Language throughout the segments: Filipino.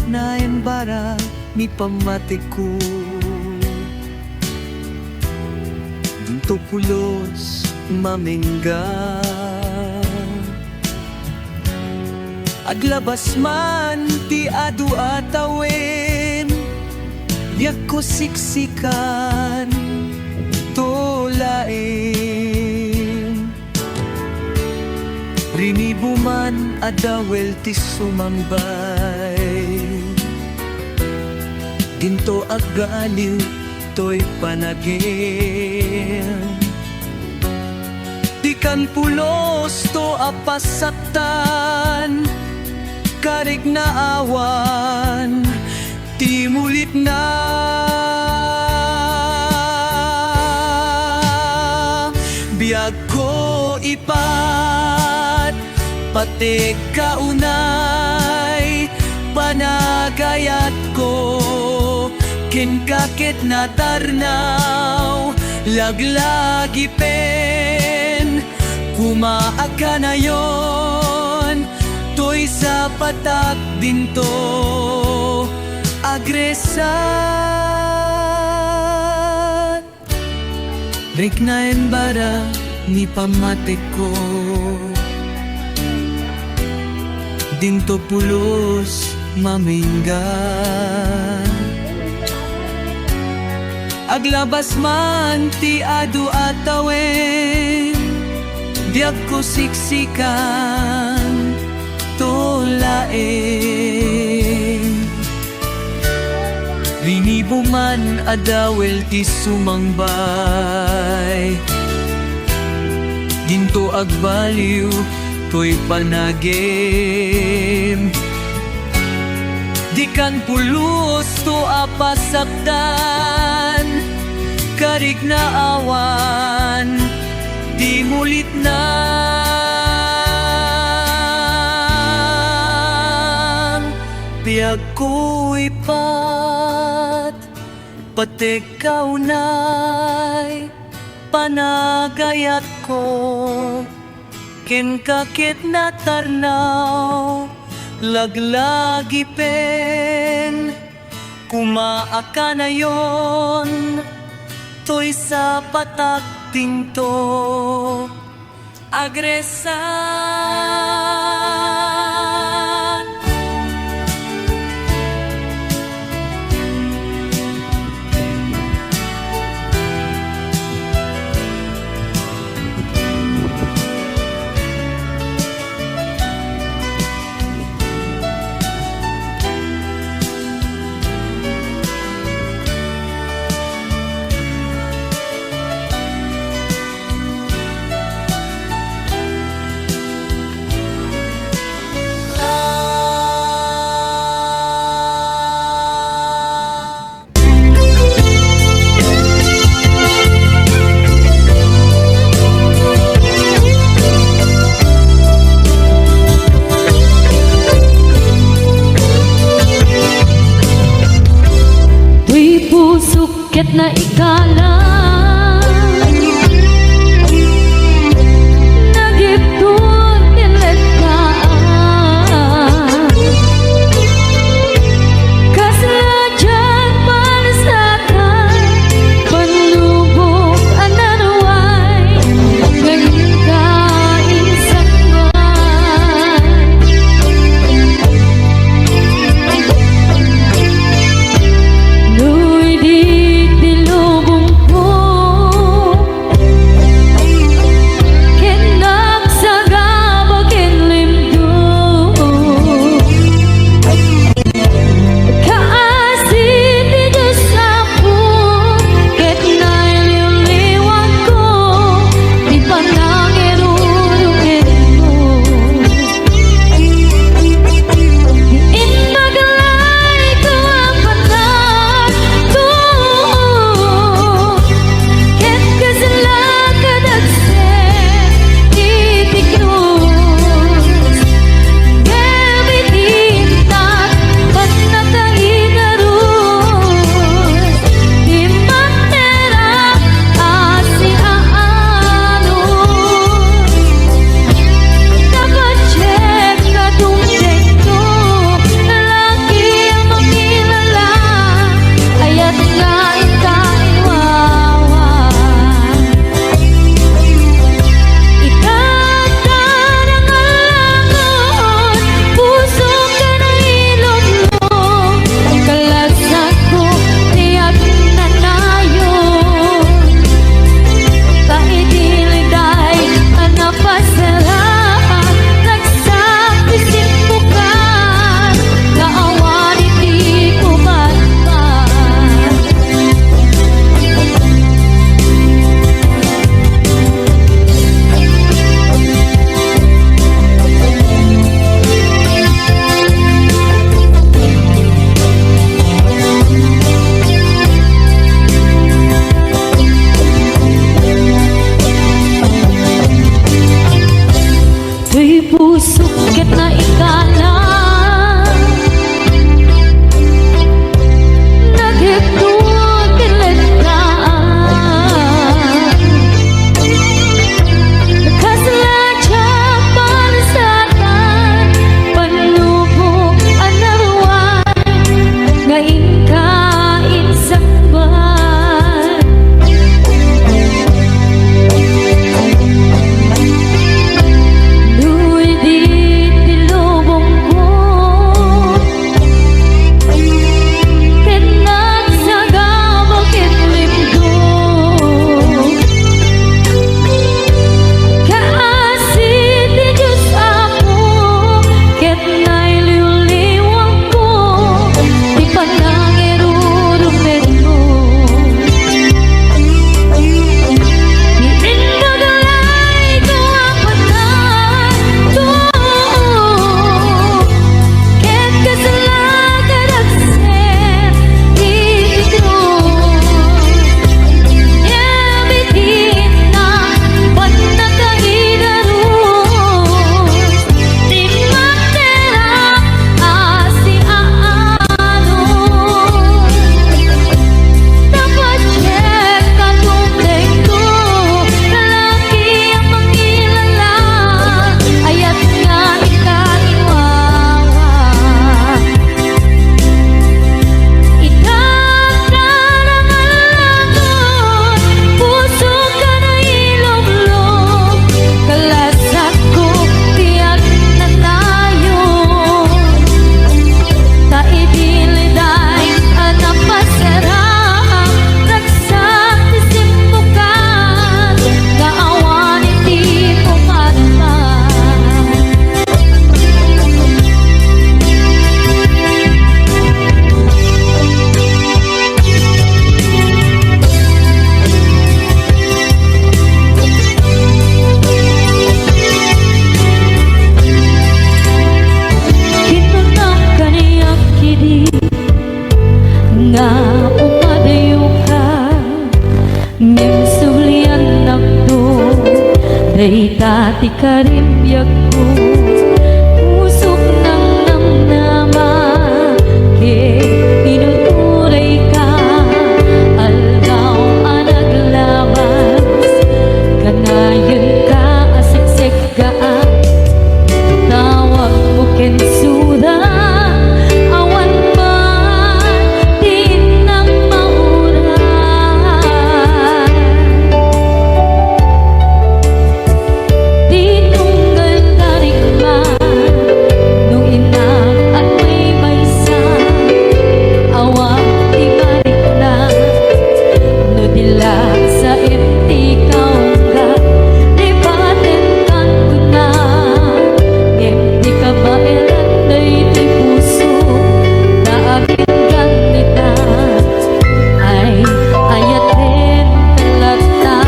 na embara mi pamatiku. Dinto pulos mamingga, aglabas man ti adu atawin, diyak ko siksikan tolain. Rinibo man adawel ti sumambay, dinto agaliw to'y panagin. Di kan pulos to apasaktan, karig na awan, ti mulit na. Biyag ko ipat, pati kaunay, panagayat ko, kinkakit na tarnaw, laglagi pen, kumaaga na yon, to'y sa patak dinto, agresan. Rik na embara ni pamatik ko, dinto pulos mamingga, aglabas man ti adu atawin, diyak ko siksikan tolain. Rinibo man adawel ti sumangbay, dinto agbaliw to'y panagim. Di kan pulos to apasaktan, karig na awan, di mulit na. Biyag ko'y pat, pati kaunay, panagayat ko, kinkakit na tarnaw, laglagi pen, kumaaka na yon, to'y sa patak tinto, agresan. Pusukit na ikala, nagiptun inlet ka, kasadyan panasakan, panlubog ananaway, ngayon ka insangay. Nuy di dilubong ko Day dati ka rin biyag ko, usok ng namnaman, tinuturay ka, aldaw ang naglabas, kanayon ka asiksik ka, tawag mo kensuda, awan man, di nang mauran. Tinunggal tarik man, nung inang at may maysa, awang di balik na, no dila sa empty kaungga, di batin kanto na, empty ka ba ilan na iti puso, na aging ganita, ay ayatin kalata.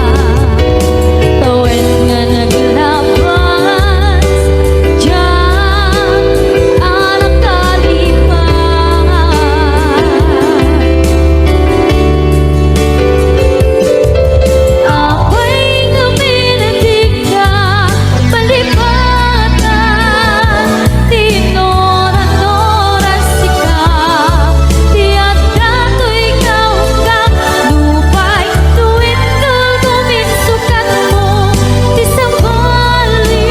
Tawen nga naglabas, diyan ang nakalipas. Ako'y nga minatig ka, palipatan, tinoran-oras ikaw, tiyak dato'y kaunggang, lupay, tuwid ka guminsukat mo, di sabali,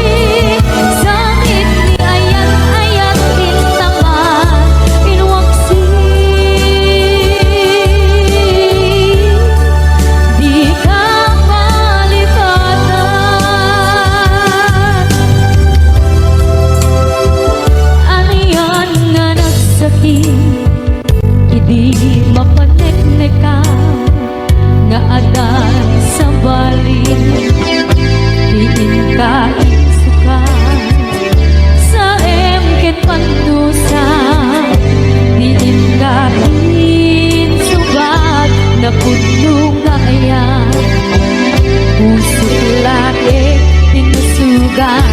sakit ni ayat-ayat intaman, inwaksi, di ka palipatan. Aniyan nga nagsakit, hindi mapanekneka, nga adan sa balik, diin ka insukan, sa emket pandusa, diin ka insubat, na puno nga ayan, puso laki tinusugan,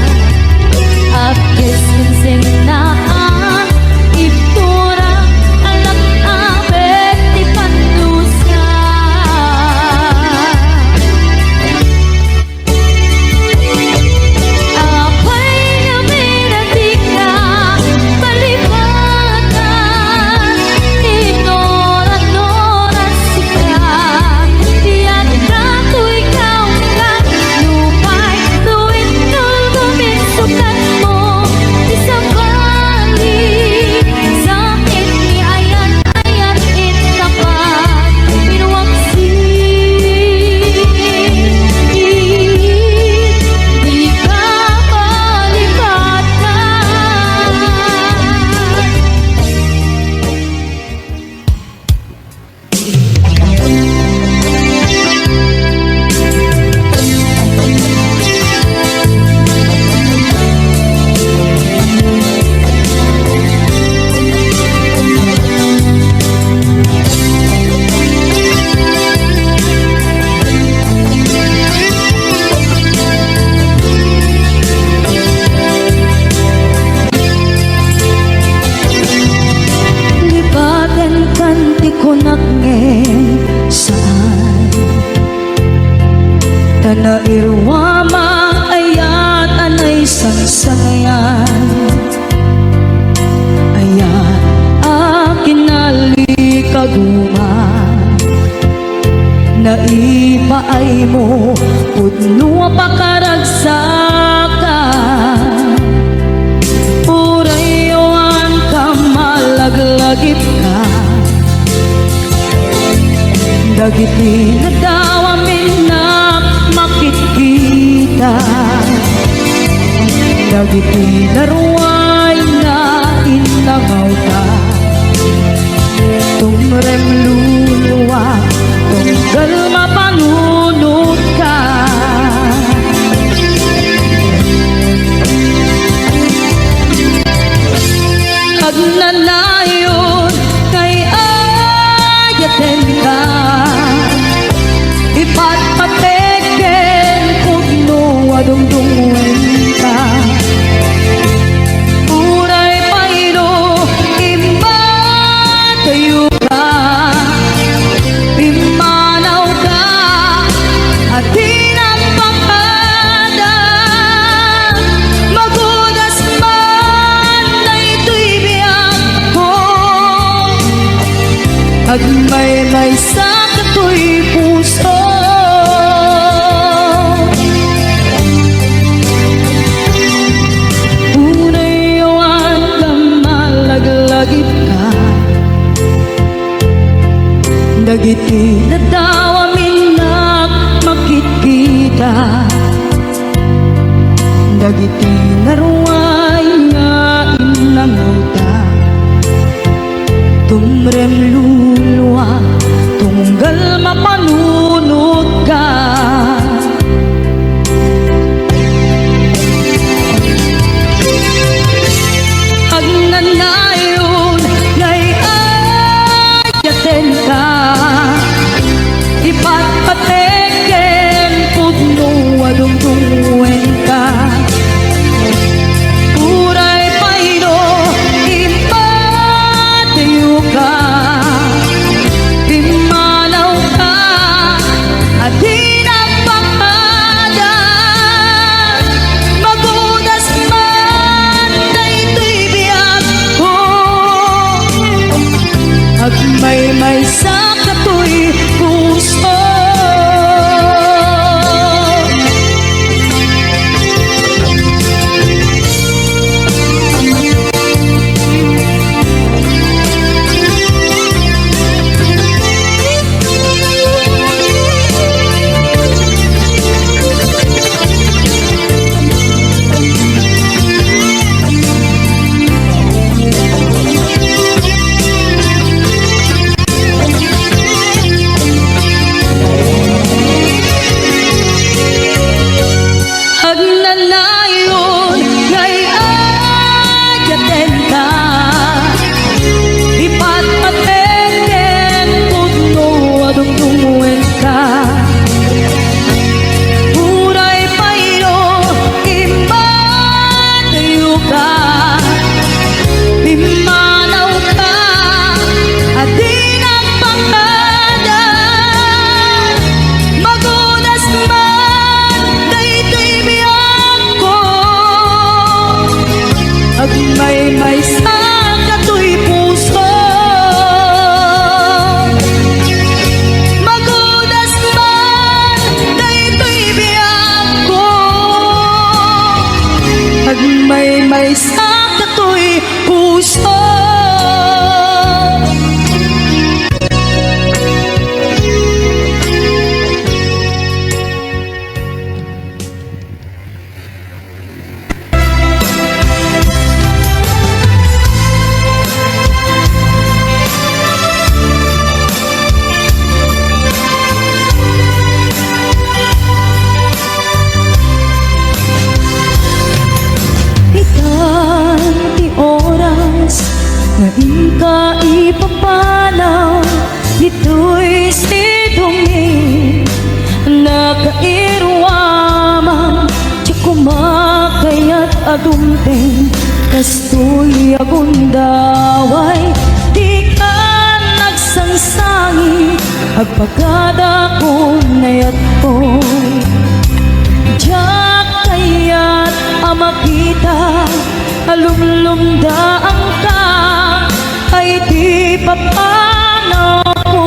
akis kinsenaan, itura alat abet di pandusa. Ako'y nga minatig ka, palipatan, tinoran-oras ikaw, tiyak dato'y kaunggang, lupay, tuwid ka guminsukat mo, di sabali, sakit ni ayat-ayat intapat, inwaksi, di ka palipatan. Lipaten kanti ko nakngen saan, tanairwama ayat anay sangsanayan, ayat akin nalikaguman, naipaay mo pudno pakaragsakan, urayon ka malaglagip ka, dagiti nadawamin na makikita, dagiti naruay na inlangaw ka, tumrem luluwa, tunggal mapanunod ka. Pagnanayon kay ayaten ka, ipatpateken pugno adungdungwen ka, uray pairo Nadawa minak makikita dagiti naruay nga inanguta tumrem luluwa tunggal mapanunod ka agnanayon ngay ayaten ka ipatpateken pudno adungdungwen ka uray payno impatiyo ka pimanaw ka adi na pangadan magudas man daytoy biyag ko agmay-may sa katoy puso agnanayon ngay ayaten ka ipatpateken pudno adungdungwen ka uray payno impatiyo ka pimanaw ka adi na pangadan magudas man daytoy biyag ko agmay-may sa katoy puso magudas man daytoy biyag ko agmay-may sa katoy puso ikan ti oras na ika ipapanaw ito'y sidungin nakairwaman tiyak kumakayat adumpeng kastoy agundaway di ka nagsangsangi agpagada ko nayat ko diyak kayat amakita alumlumdaan ka ay di papanaw ko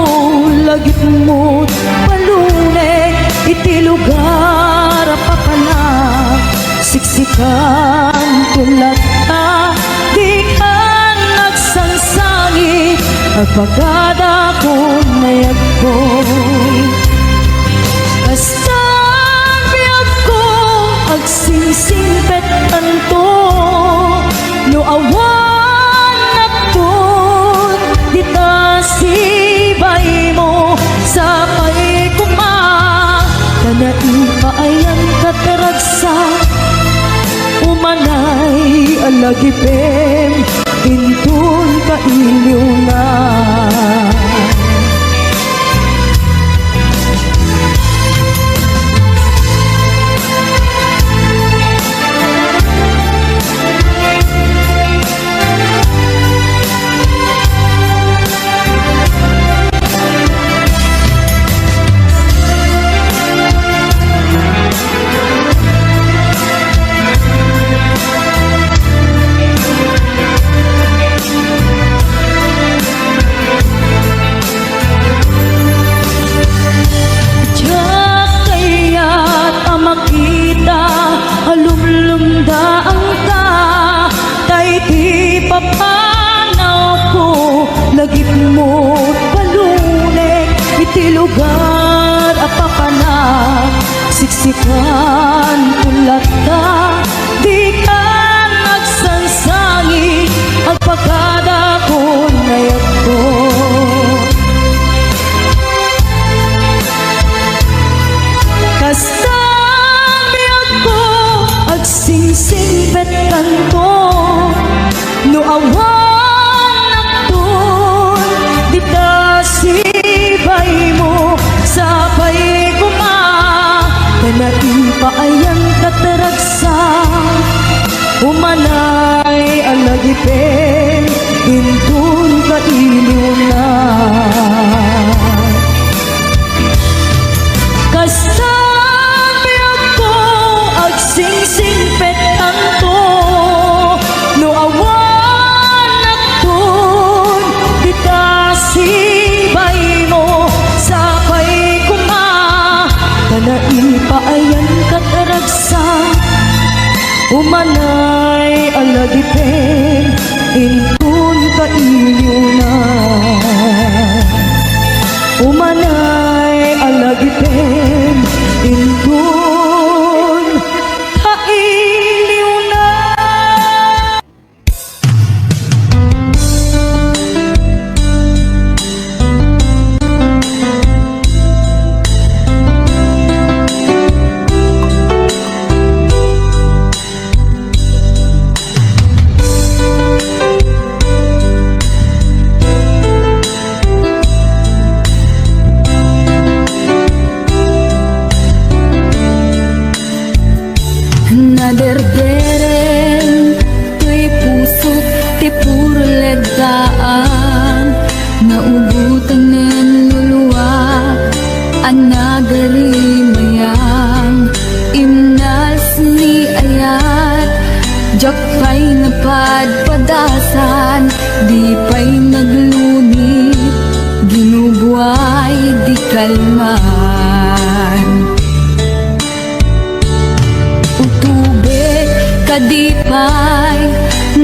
lagit mo't palunay iti lugar apakala siksikan tulat ka di ka nagsangsangi agpagada ko nayag ko kastan biyag ko agsingsingpet kanto no awan napun dita sibay mo sa pay kuma kanai paayan kataragsa umanay alagipem pintun kailiw na lugar apapana siksikan ulat ta di ka nagsansangi ang pagkada ko nayag ko kasabiyag ko ag singsing betan ko no awan nakton di ta sibay mo sabay ko ma kanain pa ayang kataragsa umanay alagipin intun ka iliw na kasabiyag ko ag singsing petang to no awan nakton di ta sibay mo sabay ko ma kanain pa ayan kataragsa umanay alagipin intun ka iliw na umanay alagipin intun ka iliw na. Naderderen tuy puso ti puro ledaan naubutan nen luluwa ang nagarimayang imnas ni ayat jakpay napadpadasan di pay naglunit ginubuay di kalman utubek kadipay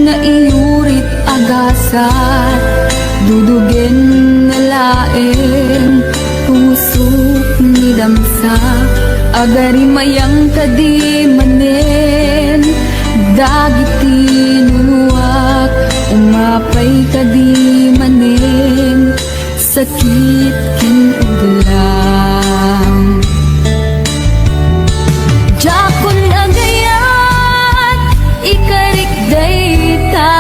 na iurit agasat dudugen na laeng pusok ni damsa agarimayang kadimanen dagiti nuluwak umapay kadimanen sakit ken uglang jakon agayat ikarik dayta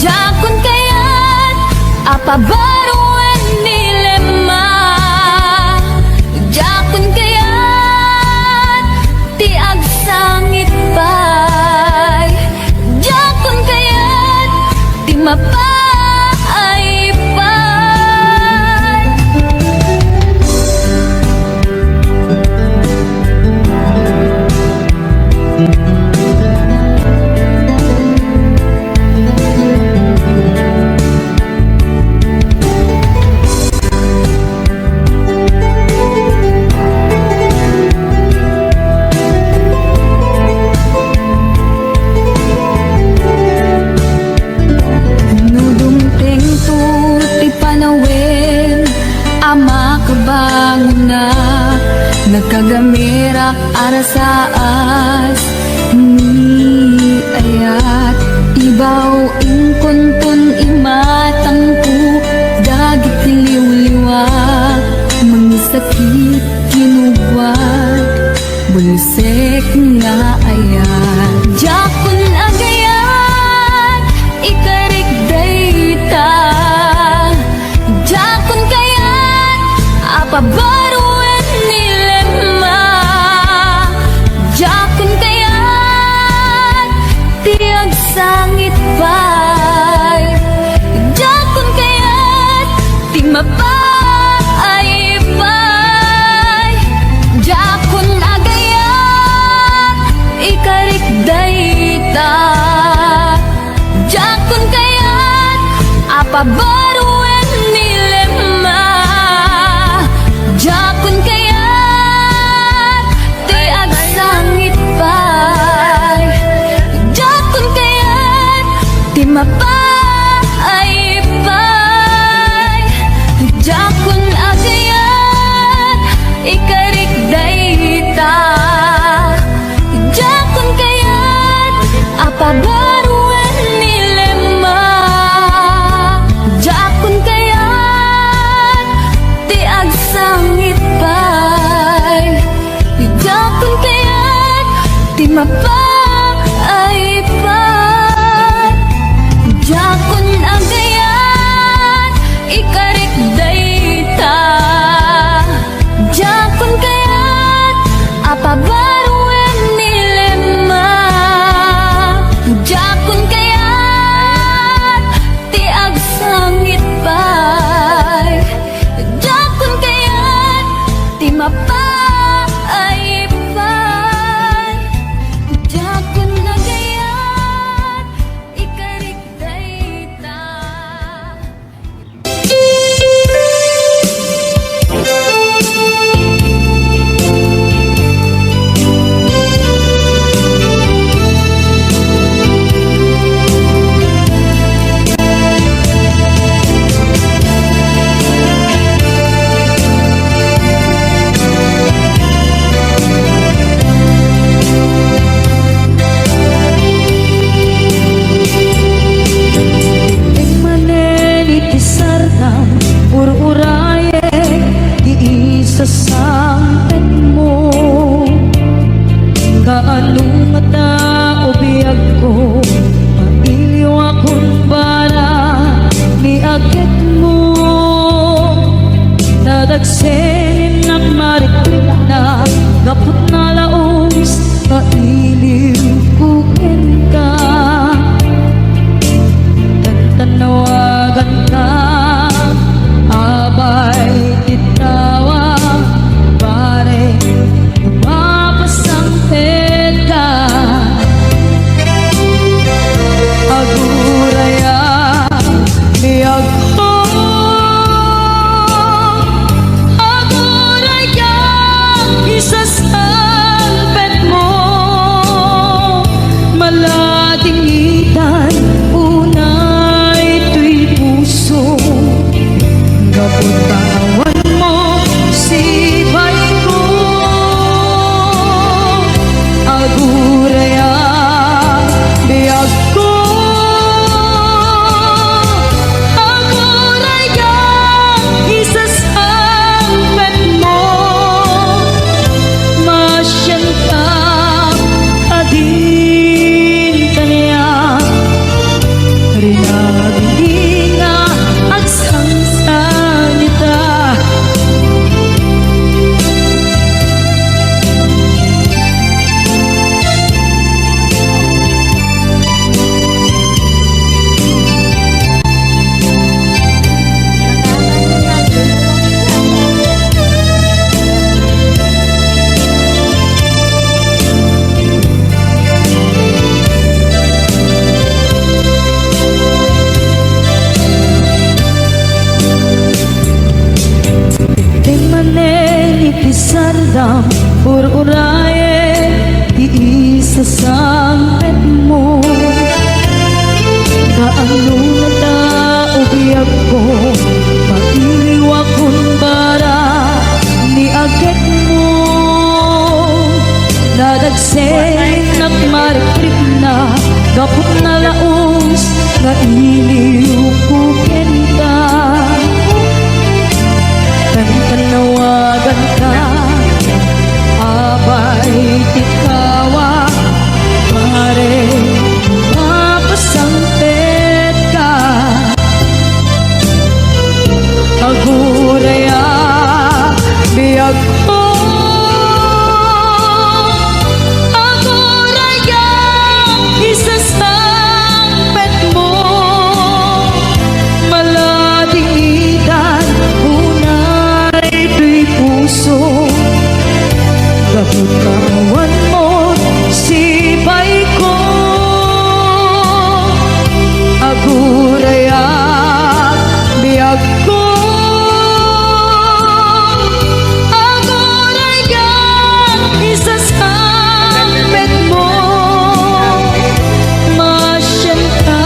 jakon kayat apabaruan nilema jakon kayat ti agsangit pay jakon kayat ti mapay pay nudumteng tu ti panawin ama kabanguna nagkagamirak arasaas ni ayat ibaw ingkuntun imatangku dagit liwliwa mangisakit kinugwat bulsek nga ayat jakon agayat ikarik dayta jakon kayat apabaruan nilema jakon kayat tiag sangit pay jakon kayat ti mapay pay jakon agayat ikarik dayta jakon kayat apabaruan nilema jakon kayat ti agsangit pay jakon kayat ti mapay pay jakon agayat sa sangpet mo. Kaano nga tao biyag ko, mailiw akong bala ni agit mo. Nadagsenin ng mariklik na gapot na laos, mailiw kukin ka. Tanawagan ka, abay titawag, pare lumapasang ka. Aguraya biyag ko, aguraya isasalpet mo. Maladingitan unay tuy puso, kapuntawan mo sibay ko. Aguraya biyag ko, aguraya isasalpet mo. Masyan ka kadin kanya, rinabing nga at sangsanita. Di manen ipisardam ururaye, di isa sangpet mo. Kaano nga tao biyag ko, mailiw akong bara ni agit mo. Nadagsen at marikrik na gapot na laos, nga iliw kukin ka. Tanawagan ka, abay tikawa, pare mapasangpet ka. Aguraya biyag ko, aguraya isasalpet mo. Maladingitan unay tuy puso, kapuntawan mo sibay ko. Aguraya biyag ko, aguraya isasalpet mo. Masyan ka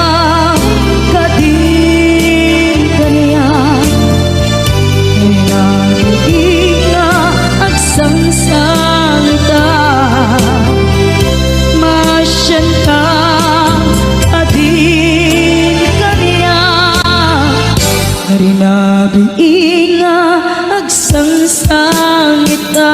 kadin kanya, rinabing nga at sangsanita. Masyan ka kadin kanya, rinabing nga at sangsanita.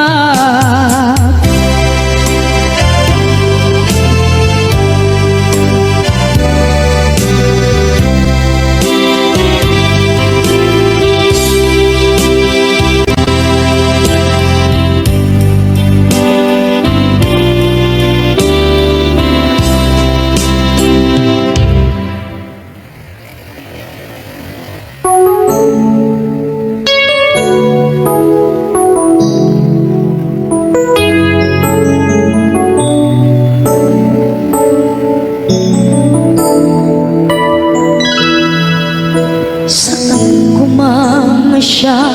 Saan kumamasya,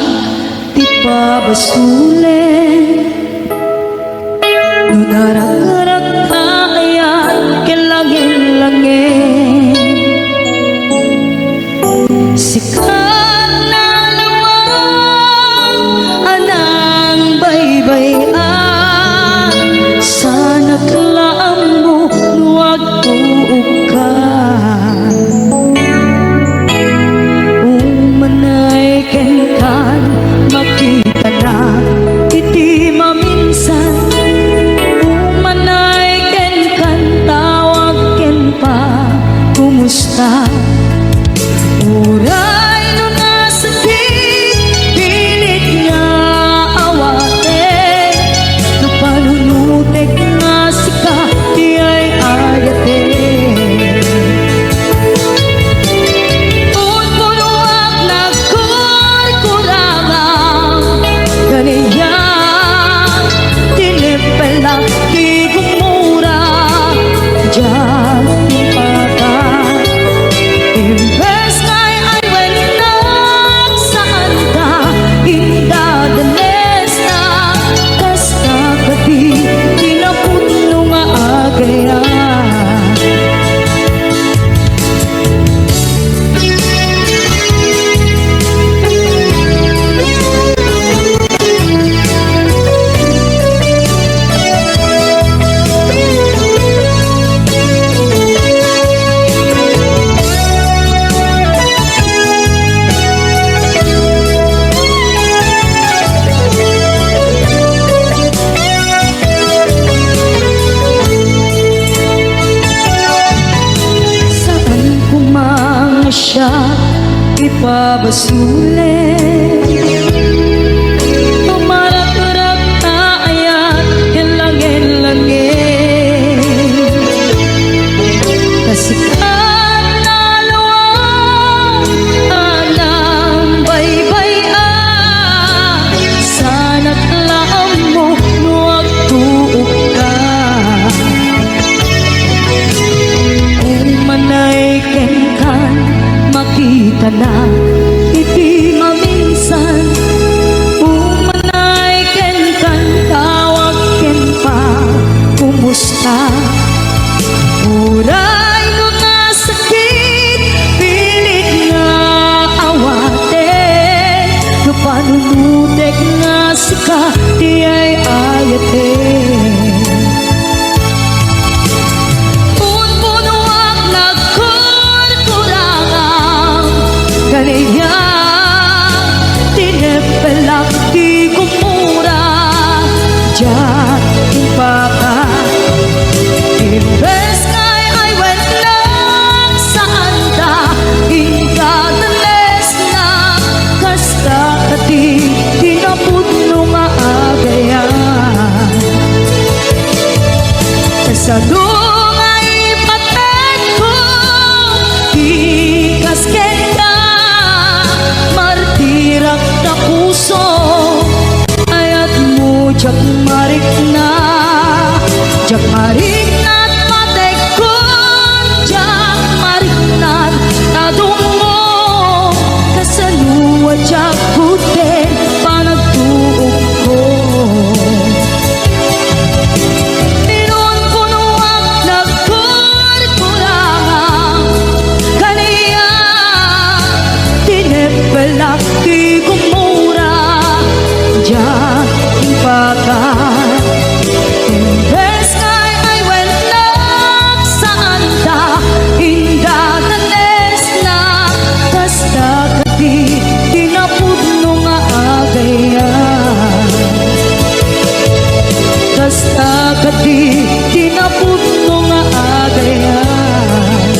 di pa basulit. Nunarag-arag kaya kilangin-langin. Sikat na naman anang baybayan. Sana kalaang mo huwag tuog ka. Umanay kenkan makita na babasulit. Tumarak-rak na ayat, hilangin-langin. Kasikat na luwang, anang baybayan. Sana't laam mo, nuwag tuog ka. Kung manay kenkan, makita na iti maminsan. Kung manay kenkan, tawag ken pa, kumusta? Uray no nga sakit, pilit nga awaten. No panunutek nga sika, di ay ayaten. Punpunuak nagkurkurangang ganiya, tinepelak di kumura. Diyan impaka, imbes ngay ay went lang sa anda. Ingkadanes na kasta kati, tinapudno nga agayan. Sa dungay paten ko, ikas kenda, martirak na puso. Ayat mo, jak marik na, jak marik na't matek ko, jak marik na't nadungo. Kasaluwa, jak putin, panagtuog ko. Pinunpunuak nagkurkurangang kaniya, tinepelak di kumura. Diyan impaka, imbes ngay ay wendak sa anda. Indadanes na kasta kati, tinapudno nga agayan. Kasta kati, tinapudno nga agayan.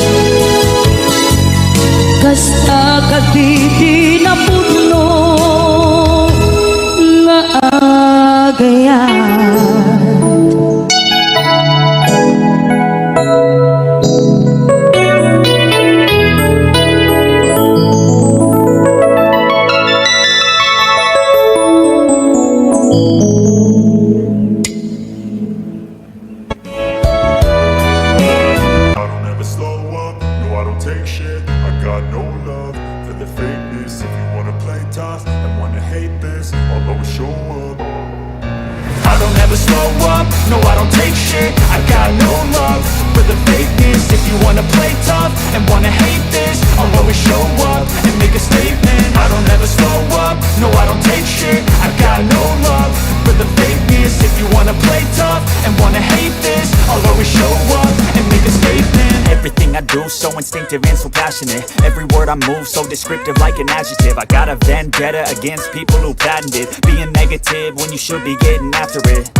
Kasta kati, tinapudno nga agayan. I don't ever slow up, no I don't take shit. I got no love for the fakeness. If you wanna play tough and wanna hate this, I'll always show up. I don't ever slow up, no I don't take shit. I got no love for the fakeness. If you wanna play tough and wanna hate this, I'll always show up and make a statement. I don't ever slow up, no I don't take shit. I got no love for the fakeness. If you wanna play tough and wanna hate this, I'll always show up and make a statement. Everything I do so instinctive and so passionate. Every word I move so descriptive like an adjective. I got a vendetta against people who patented being negative when you should be getting after it.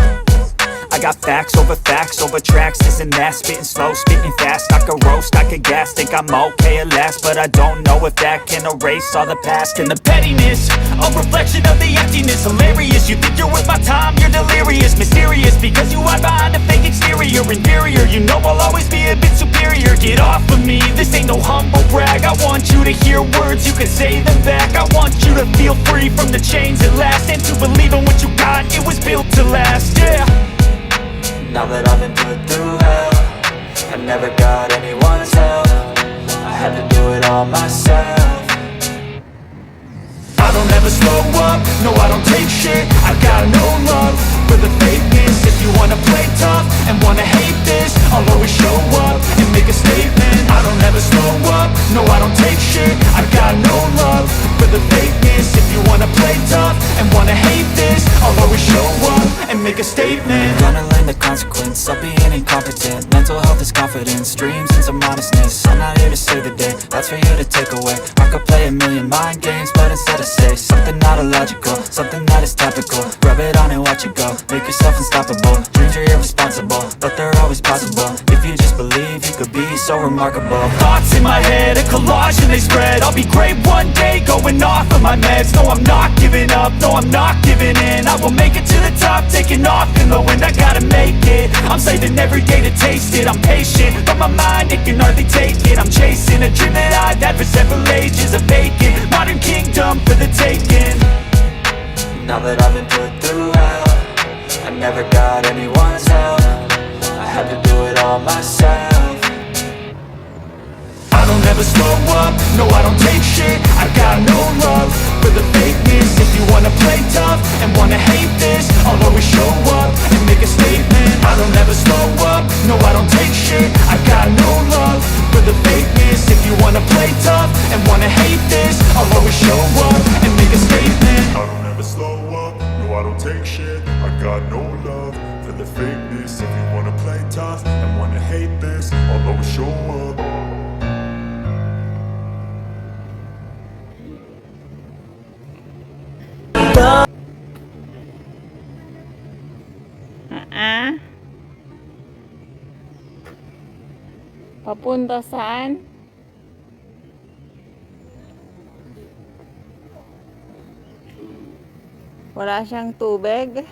I got facts over tracks, this and that. Spitting slow, spitting fast. I could roast, I could gas. Think I'm okay at last, but I don't know if that can erase all the past. And the pettiness, a reflection of the emptiness. Hilarious, you think you're worth my time, you're delirious. Mysterious, because you hide behind a fake exterior. Inferior, you know I'll always be a bit superior. Get off of me, this ain't no humble brag. I want you to hear words, you can say them back. I want you to feel free from the chains at last, and to believe in what you got, it was built to last, yeah. Now that I've been put through hell, I never got anyone's help. I had to do it all myself. I don't ever slow up, no I don't take shit. I got no love for the fakeness. If you wanna play tough and wanna hate this, I'll always show up and make a statement. I don't ever slow up, no I don't take shit. I got no love for the fakeness. If you wanna play tough and wanna hate this, I'll always show up and make a statement. Gonna learn the consequence of being incompetent. Mental health is confidence, dreams and some modestness. I'm not here to save the day, that's for you to take away. I could play a million mind games, but instead I say something not illogical, something that is topical. Rub it on and watch it go, make yourself unstoppable. Dreams are irresponsible, but they're always possible. If you just believe, you could be so remarkable. Thoughts in my head, a collage and they spread. I'll be great one day, going off of my meds. No, I'm not giving up, no, I'm not giving in. I will make it to the top, taking off in the wind. I gotta make it, I'm saving every day to taste it. I'm patient, but my mind, it can hardly take it. I'm chasing a dream that I've had for several ages. A vacant, modern kingdom for the taking. Now that I've been put through hell, I never got anyone's help. I had to do it all myself. I don't ever slow up, no I don't take shit. I got no love for the fakeness. If you wanna play tough and wanna hate this, I'll always show up and make a statement. I don't ever slow up, no I don't take shit. I got no love for the fakeness. If you wanna play tough and wanna hate this, I'll always show up and make a statement. I don't ever slow up, no I don't take shit. I got no love for the fakeness. If you wanna play tough and wanna hate this, I'll always show up. Papunta saan? Wala siyang tubig.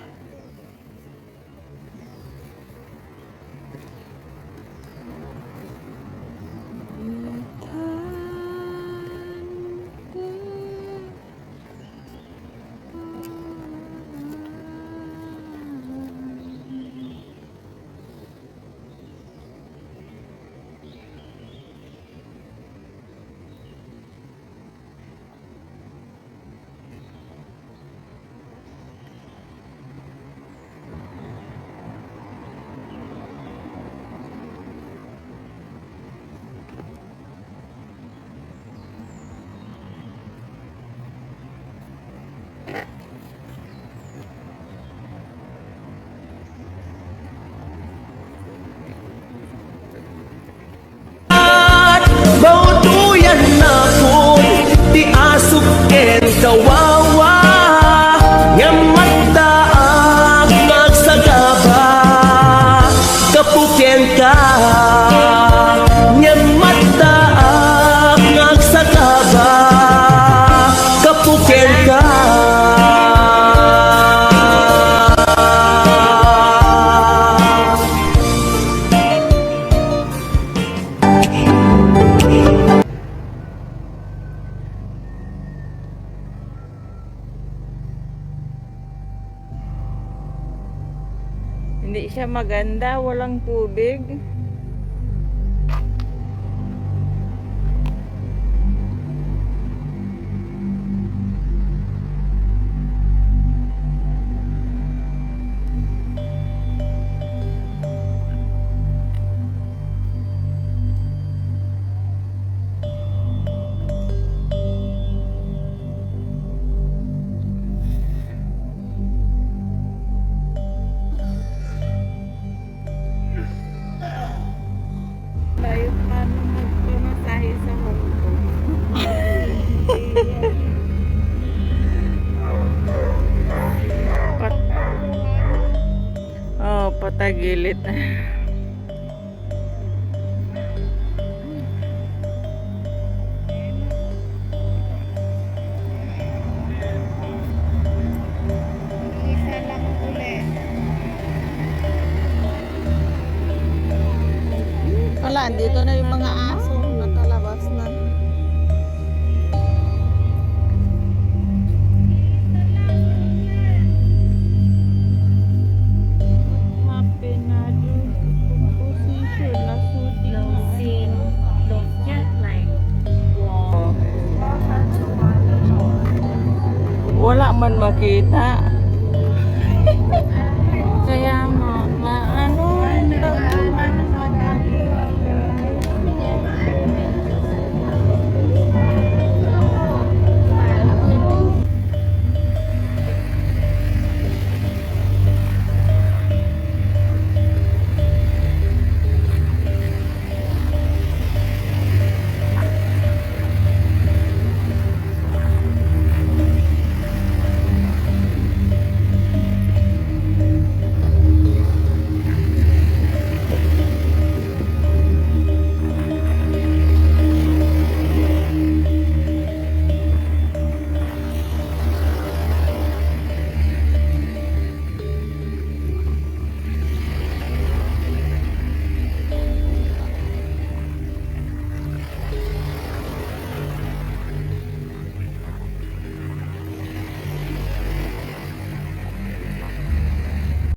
Bautuyan na po, di asok ken kawawa. Ngamataak magsagaba, kapuken ka. Ngamataak magsagaba, kapuken ka. Hindi siya maganda, walang tubig. Tayo paano magpamasahe sa Hong Kong. Patagilit. Isa lang ulit. Wala, dito na yung mga